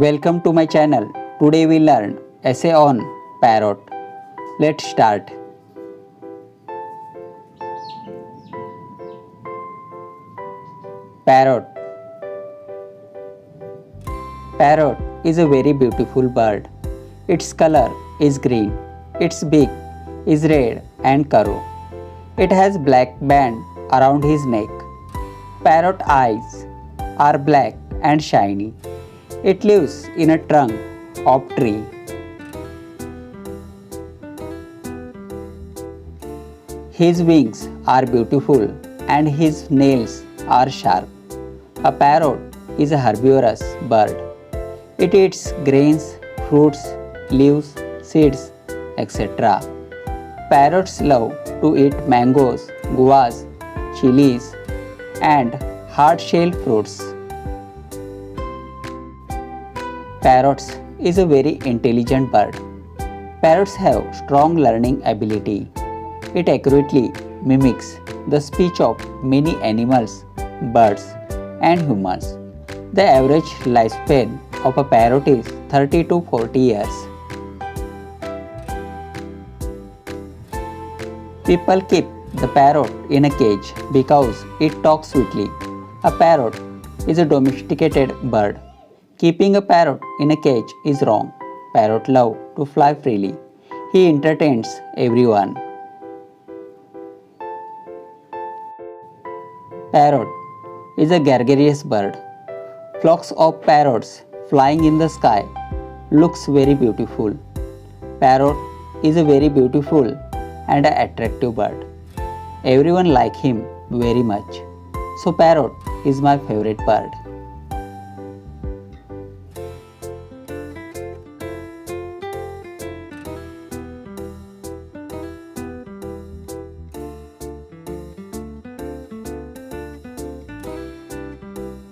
Welcome to my channel. Today we learn essay on Parrot. Let's start. Parrot. Parrot is a very beautiful bird. Its color is green. Its beak is red and curved. It has black band around his neck. Parrot eyes are black and shiny. It lives in a trunk of tree. His wings are beautiful and his nails are sharp. A parrot is a herbivorous bird. It eats grains, fruits, leaves, seeds, etc. Parrots love to eat mangoes, guavas, chilies, and hard-shell fruits. Parrots is a very intelligent bird. Parrots have strong learning ability. It accurately mimics the speech of many animals, birds, and humans. The average lifespan of a parrot is 30 to 40 years. People keep the parrot in a cage because it talks sweetly. A parrot is a domesticated bird. Keeping a parrot in a cage is wrong. Parrot love to fly freely. He entertains everyone. Parrot is a gregarious bird. Flocks of parrots flying in the sky looks very beautiful. Parrot is a very beautiful and attractive bird. Everyone like him very much. So parrot is my favorite bird.